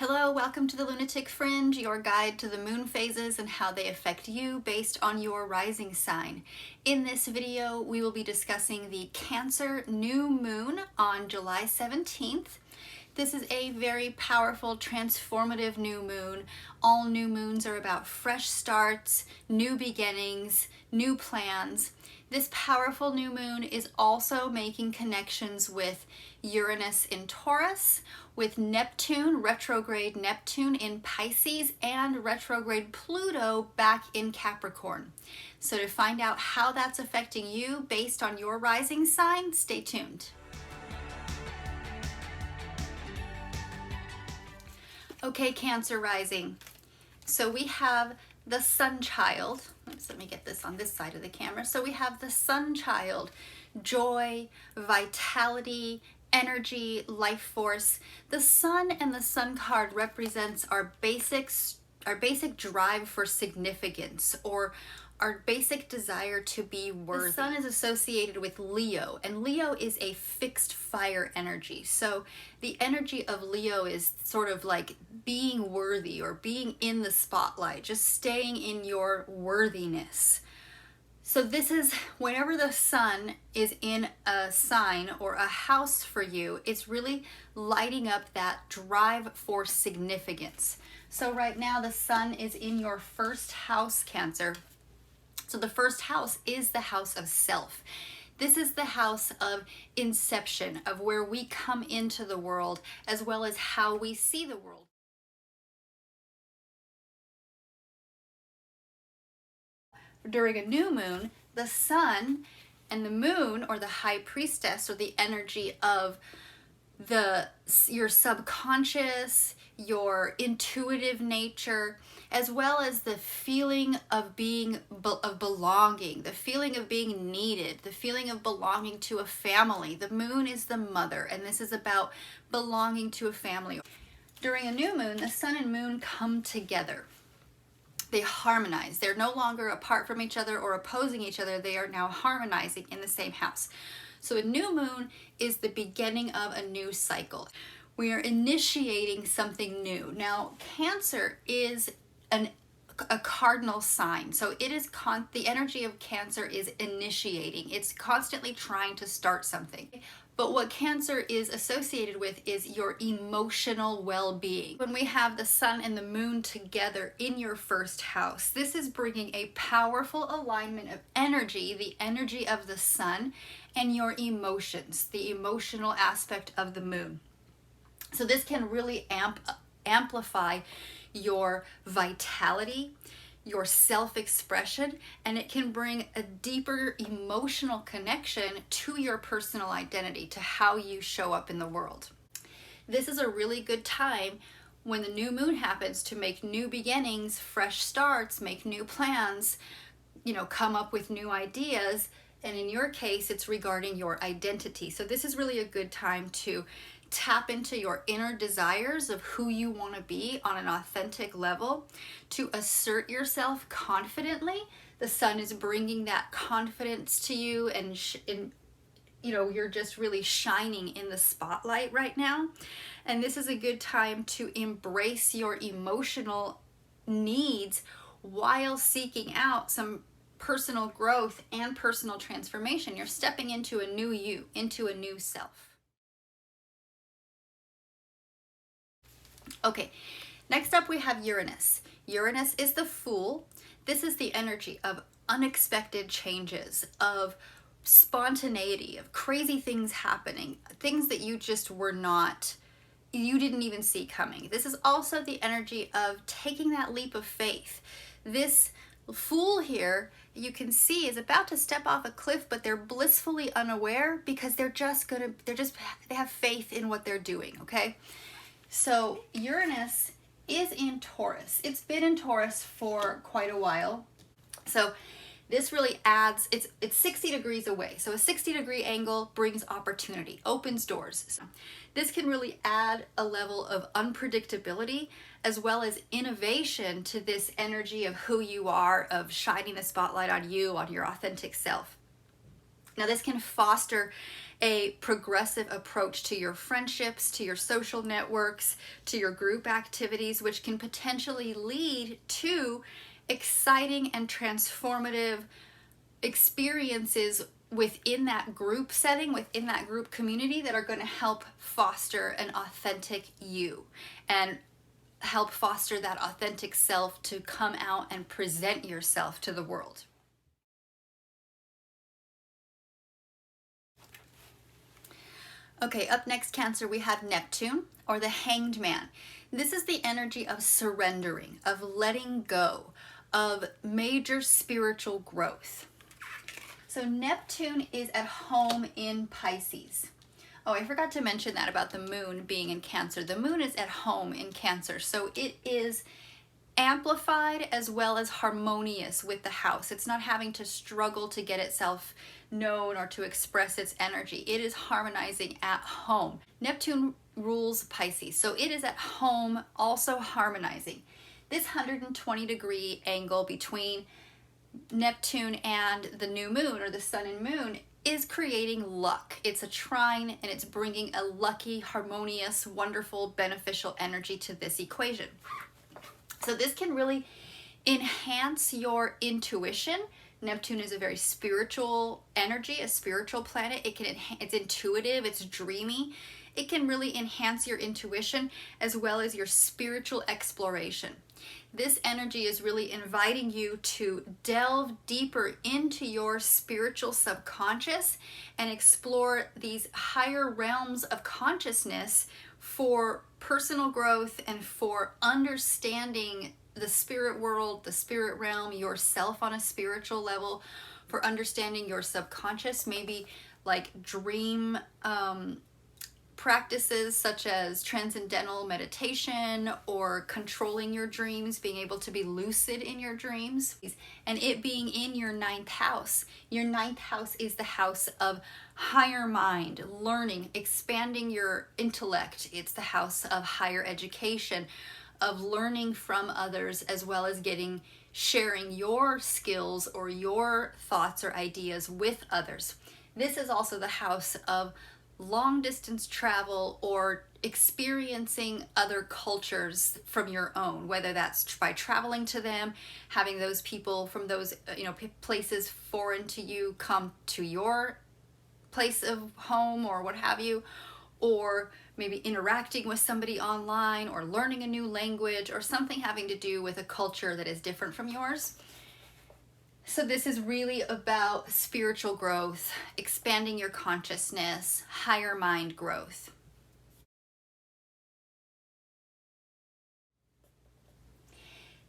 Hello, welcome to the Lunatic Fringe, your guide to the moon phases and how they affect you based on your rising sign. In this video, we will be discussing the Cancer new moon on July 17th. This is a very powerful, transformative new moon. All new moons are about fresh starts, new beginnings, new plans. This powerful new moon is also making connections with Uranus in Taurus, with Neptune, retrograde Neptune in Pisces, and retrograde Pluto back in Capricorn. So to find out how that's affecting you based on your rising sign, stay tuned. Okay, Cancer rising. So we have the sun child. Oops, let me get this on this side of the camera. So we have the sun child, joy, vitality, energy, life force. The sun and the sun card represents our basic drive for significance, or our basic desire to be worthy. The sun is associated with Leo, and Leo is a fixed fire energy. So the energy of Leo is sort of like being worthy or being in the spotlight, just staying in your worthiness. So this is whenever the sun is in a sign or a house for you, it's really lighting up that drive for significance. So right now the sun is in your first house, Cancer. So the first house is the house of self. This is the house of inception, of where we come into the world, as well as how we see the world. During a new moon, the sun and the moon, or the high priestess, or the energy of your subconscious, your intuitive nature, as well as the feeling of belonging, the feeling of being needed, the feeling of belonging to a family. The moon is the mother, and this is about belonging to a family. During a new moon, the sun and moon come together. They harmonize. They're no longer apart from each other or opposing each other. They are now harmonizing in the same house. So a new moon is the beginning of a new cycle. We are initiating something new. Now, Cancer is a cardinal sign. So it is the energy of Cancer is initiating. It's constantly trying to start something. But what Cancer is associated with is your emotional well-being. When we have the sun and the moon together in your first house, this is bringing a powerful alignment of energy, the energy of the sun, and your emotions, the emotional aspect of the moon. So this can really amplify your vitality, your self-expression, and it can bring a deeper emotional connection to your personal identity, to how you show up in the world. This is a really good time when the new moon happens to make new beginnings, fresh starts, make new plans, come up with new ideas. And in your case, it's regarding your identity. So this is really a good time to tap into your inner desires of who you want to be on an authentic level, to assert yourself confidently. The sun is bringing that confidence to you, and you're just really shining in the spotlight right now. And this is a good time to embrace your emotional needs while seeking out some personal growth and personal transformation. You're stepping into a new you, into a new self. Okay, next up we have Uranus. Uranus is the Fool. This is the energy of unexpected changes, of spontaneity, of crazy things happening, things that you didn't even see coming. This is also the energy of taking that leap of faith. This Fool here, you can see, is about to step off a cliff, but they're blissfully unaware because they have faith in what they're doing, okay? So Uranus is in Taurus. It's been in Taurus for quite a while. So this really adds, it's 60 degrees away. So a 60-degree angle brings opportunity, opens doors. So this can really add a level of unpredictability as well as innovation to this energy of who you are, of shining the spotlight on you, on your authentic self. Now this can foster a progressive approach to your friendships, to your social networks, to your group activities, which can potentially lead to exciting and transformative experiences within that group setting, within that group community, that are going to help foster an authentic you and help foster that authentic self to come out and present yourself to the world. Okay, up next, Cancer, we have Neptune, or the Hanged Man. This is the energy of surrendering, of letting go, of major spiritual growth. So Neptune is at home in Pisces. Oh, I forgot to mention that about the moon being in Cancer. The moon is at home in Cancer, so it is amplified as well as harmonious with the house. It's not having to struggle to get itself known or to express its energy. It is harmonizing at home. Neptune rules Pisces, so it is at home also harmonizing. This 120-degree angle between Neptune and the new moon, or the sun and moon, is creating luck. It's a trine, and it's bringing a lucky, harmonious, wonderful, beneficial energy to this equation. So this can really enhance your intuition. Neptune is a very spiritual energy, a spiritual planet. It's intuitive, it's dreamy. It can really enhance your intuition as well as your spiritual exploration. This energy is really inviting you to delve deeper into your spiritual subconscious and explore these higher realms of consciousness for personal growth and for understanding the spirit world, the spirit realm, yourself on a spiritual level, for understanding your subconscious, maybe like dream practices such as transcendental meditation or controlling your dreams, being able to be lucid in your dreams, and it being in your ninth house. Your ninth house is the house of higher mind, learning, expanding your intellect. It's the house of higher education, of learning from others, as well as sharing your skills or your thoughts or ideas with others. This is also the house of long distance travel or experiencing other cultures from your own, whether that's by traveling to them, having those people from those places foreign to you come to your place of home or what have you, or maybe interacting with somebody online or learning a new language or something having to do with a culture that is different from yours. So this is really about spiritual growth, expanding your consciousness, higher mind growth.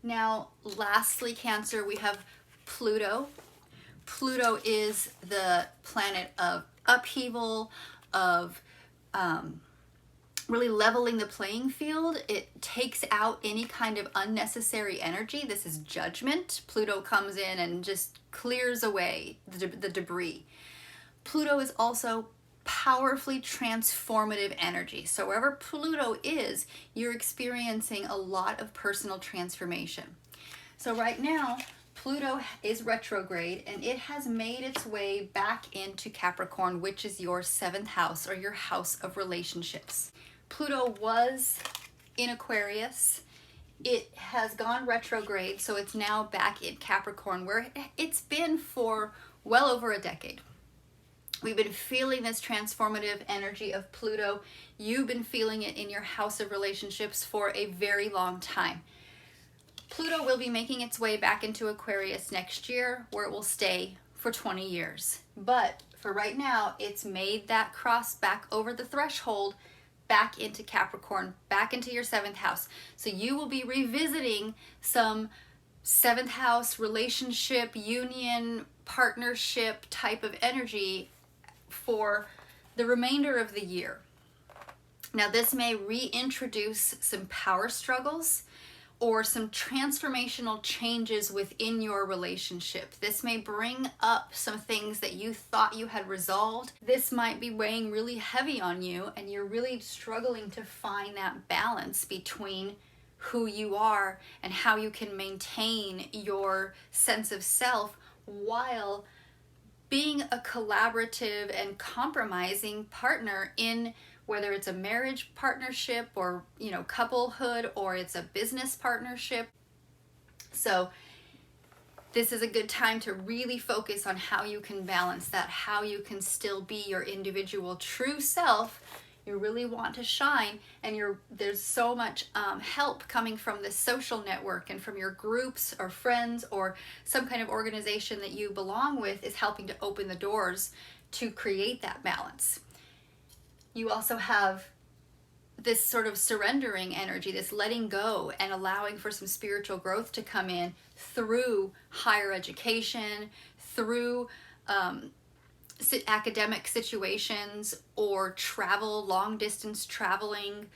Now, lastly, Cancer, we have Pluto. Pluto is the planet of upheaval, of really leveling the playing field. It takes out any kind of unnecessary energy. This is judgment. Pluto comes in and just clears away the debris. Pluto is also powerfully transformative energy. So wherever Pluto is, you're experiencing a lot of personal transformation. So right now, Pluto is retrograde, and it has made its way back into Capricorn, which is your 7th house, or your house of relationships. Pluto was in Aquarius. It has gone retrograde, so it's now back in Capricorn, where it's been for well over a decade. We've been feeling this transformative energy of Pluto. You've been feeling it in your house of relationships for a very long time. Pluto will be making its way back into Aquarius next year, where it will stay for 20 years. But for right now, it's made that cross back over the threshold, back into Capricorn, back into your 7th house. So you will be revisiting some 7th house relationship, union, partnership type of energy for the remainder of the year. Now, this may reintroduce some power struggles or some transformational changes within your relationship. This may bring up some things that you thought you had resolved. This might be weighing really heavy on you, and you're really struggling to find that balance between who you are and how you can maintain your sense of self while being a collaborative and compromising partner in whether it's a marriage partnership or, you know, couplehood, or it's a business partnership. So this is a good time to really focus on how you can balance that, how you can still be your individual true self. You really want to shine, and there's so much help coming from this social network and from your groups or friends or some kind of organization that you belong with is helping to open the doors to create that balance. You also have this sort of surrendering energy, this letting go and allowing for some spiritual growth to come in through higher education, through academic situations, or travel, long distance traveling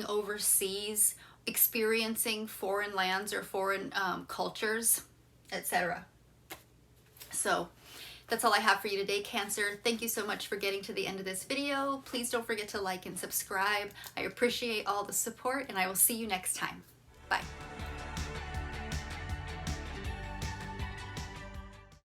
overseas, experiencing foreign lands or foreign cultures, etc. So that's all I have for you today, Cancer. Thank you so much for getting to the end of this video. Please don't forget to like and subscribe. I appreciate all the support, and I will see you next time. Bye.